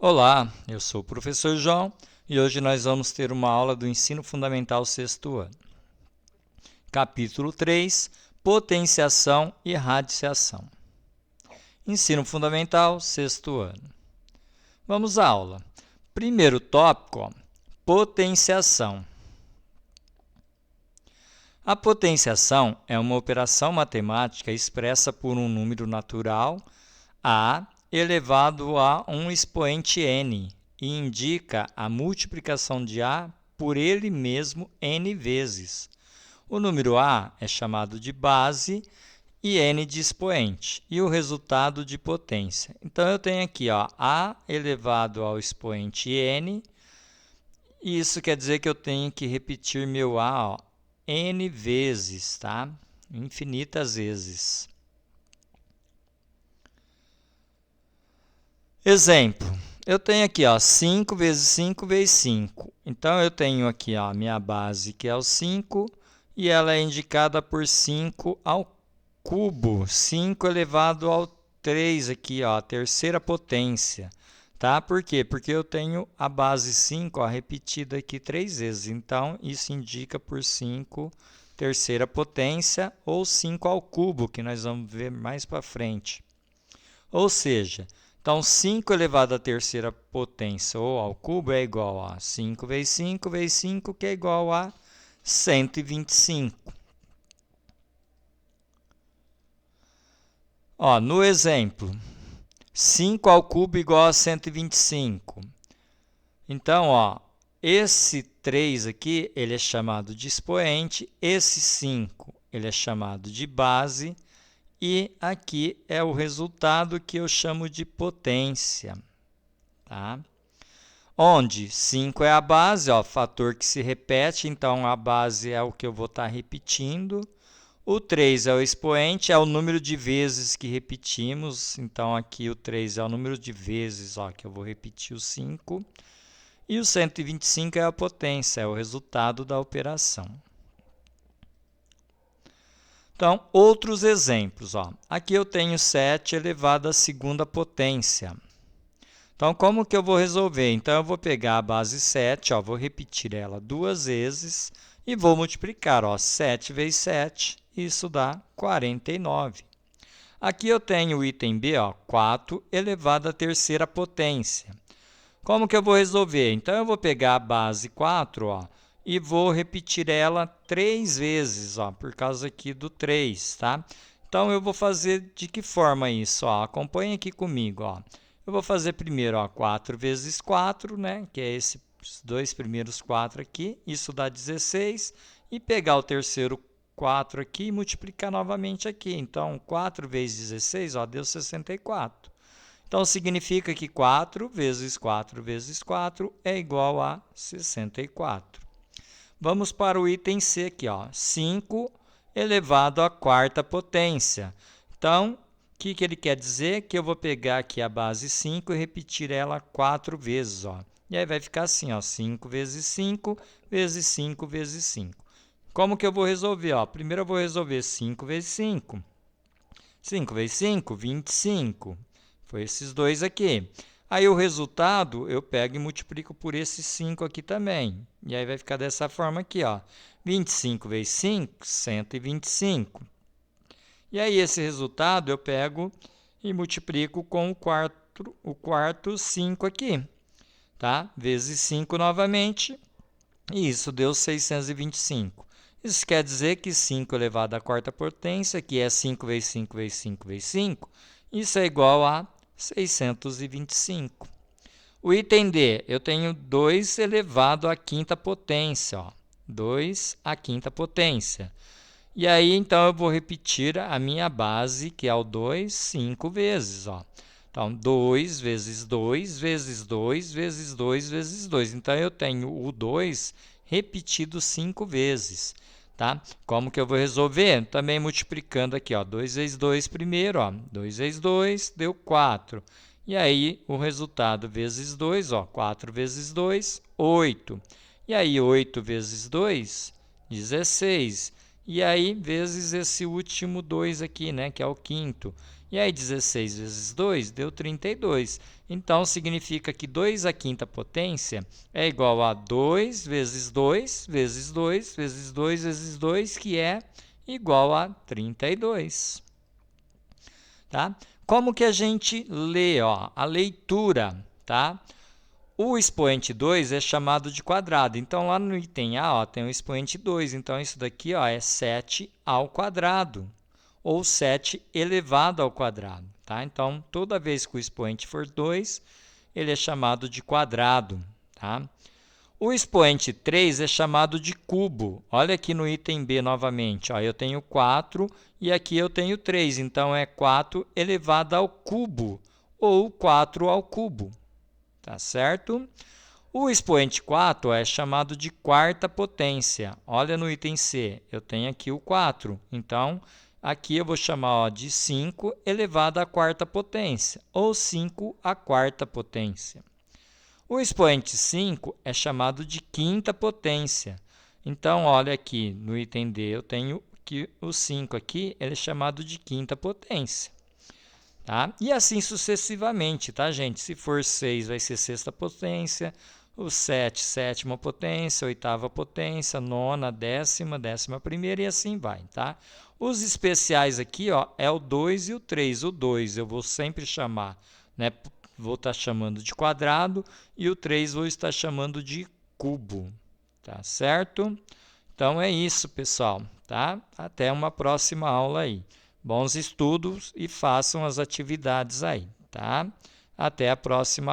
Olá, eu sou o professor João e hoje nós vamos ter uma aula do Ensino Fundamental 6º ano. Capítulo 3, Potenciação e Radiciação. Ensino Fundamental 6º ano. Vamos à aula. Primeiro tópico, potenciação. A potenciação é uma operação matemática expressa por um número natural, A, elevado a um expoente n, e indica a multiplicação de A por ele mesmo n vezes. O número A é chamado de base e n de expoente, e o resultado de potência. Então, eu tenho aqui A elevado ao expoente n, e isso quer dizer que eu tenho que repetir meu A n vezes, tá? Infinitas vezes. Exemplo, eu tenho aqui 5 vezes 5 vezes 5. Então, eu tenho aqui a minha base, que é o 5, e ela é indicada por 5 ao cubo. 5 elevado ao 3 aqui, a terceira potência. Tá? Por quê? Porque eu tenho a base 5 repetida aqui 3 vezes. Então, isso indica por 5 terceira potência ou 5 ao cubo, que nós vamos ver mais para frente. Ou seja, então 5 elevado à terceira potência ou ao cubo é igual a 5 vezes 5 vezes 5, que é igual a 125. No exemplo, 5 ao cubo igual a 125. Então, esse 3 aqui, ele é chamado de expoente, esse 5, ele é chamado de base, e aqui é o resultado que eu chamo de potência. Tá? Onde 5 é a base, fator que se repete, então a base é o que eu vou estar repetindo. O 3 é o expoente, é o número de vezes que repetimos. Então, aqui o 3 é o número de vezes que eu vou repetir o 5. E o 125 é a potência, é o resultado da operação. Então, outros exemplos. Aqui eu tenho 7 elevado à segunda potência. Então, como que eu vou resolver? Então, eu vou pegar a base 7, vou repetir ela 2 vezes e vou multiplicar. 7 vezes 7, isso dá 49. Aqui eu tenho o item B, 4 elevado à terceira potência. Como que eu vou resolver? Então, eu vou pegar a base 4 e vou repetir ela 3 vezes, por causa aqui do 3, tá? Então, eu vou fazer de que forma isso? Acompanhe aqui comigo. Eu vou fazer primeiro 4 vezes 4, né? Que é esses dois primeiros 4 aqui, isso dá 16, e pegar o terceiro 4 aqui e multiplicar novamente aqui. Então, 4 vezes 16 deu 64. Então, significa que 4 vezes 4 vezes 4 é igual a 64. Vamos para o item C aqui, 5 elevado à quarta potência. Então, o que ele quer dizer? Que eu vou pegar aqui a base 5 e repetir ela 4 vezes. E aí vai ficar assim, 5 vezes 5 vezes 5 vezes 5. Como que eu vou resolver? Primeiro eu vou resolver 5 vezes 5. 5 vezes 5, 25. Foi esses dois aqui. Aí o resultado eu pego e multiplico por esses 5 aqui também. E aí vai ficar dessa forma aqui, 25 vezes 5, 125. E aí esse resultado eu pego e multiplico com o quarto 5 aqui, tá? Vezes 5 novamente, e isso deu 625. Isso quer dizer que 5 elevado à quarta potência, que é 5 vezes 5 vezes 5 vezes 5, isso é igual a 625. O item D, eu tenho 2 elevado à quinta potência. 2 à quinta potência. E aí, então, eu vou repetir a minha base, que é o 2, 5 vezes. Então, 2 vezes 2 vezes 2 vezes 2 vezes 2. Então, eu tenho o 2 repetido 5 vezes. Tá? Como que eu vou resolver? Também multiplicando aqui, 2 vezes 2 primeiro, 2 vezes 2 deu 4. E aí, o resultado vezes 2, 4 vezes 2, 8. E aí, 8 vezes 2, 16. E aí, vezes esse último 2 aqui, né, que é o quinto. E aí, 16 vezes 2 deu 32. Então, significa que 2 à quinta potência é igual a 2 vezes 2 vezes 2 vezes 2 vezes 2, que é igual a 32. Tá? Como que a gente lê? Ó, a leitura, tá? O expoente 2 é chamado de quadrado. Então, lá no item A, ó, tem o expoente 2. Então, isso daqui, ó, é 7 ao quadrado, ou 7 elevado ao quadrado. Tá? Então, toda vez que o expoente for 2, ele é chamado de quadrado. Tá? O expoente 3 é chamado de cubo. Olha aqui no item B novamente. Ó, eu tenho 4 e aqui eu tenho 3. Então, é 4 elevado ao cubo, ou 4 ao cubo. Tá certo? O expoente 4 é chamado de quarta potência. Olha no item C, eu tenho aqui o 4. Então, aqui eu vou chamar, ó, de 5 elevado à quarta potência, ou 5 à quarta potência. O expoente 5 é chamado de quinta potência. Então, olha aqui no item D, eu tenho que o 5 aqui, ele é chamado de quinta potência. Tá? E assim sucessivamente, tá, gente? Se for 6, vai ser sexta potência, o 7, sétima potência, oitava potência, nona, décima, décima primeira e assim vai, tá? Os especiais aqui, ó, é o 2 e o 3. O 2 eu vou sempre chamar, né? Vou estar chamando de quadrado e o 3 vou estar chamando de cubo, tá certo? Então é isso, pessoal, tá? Até uma próxima aula aí. Bons estudos e façam as atividades aí, tá? Até a próxima aula.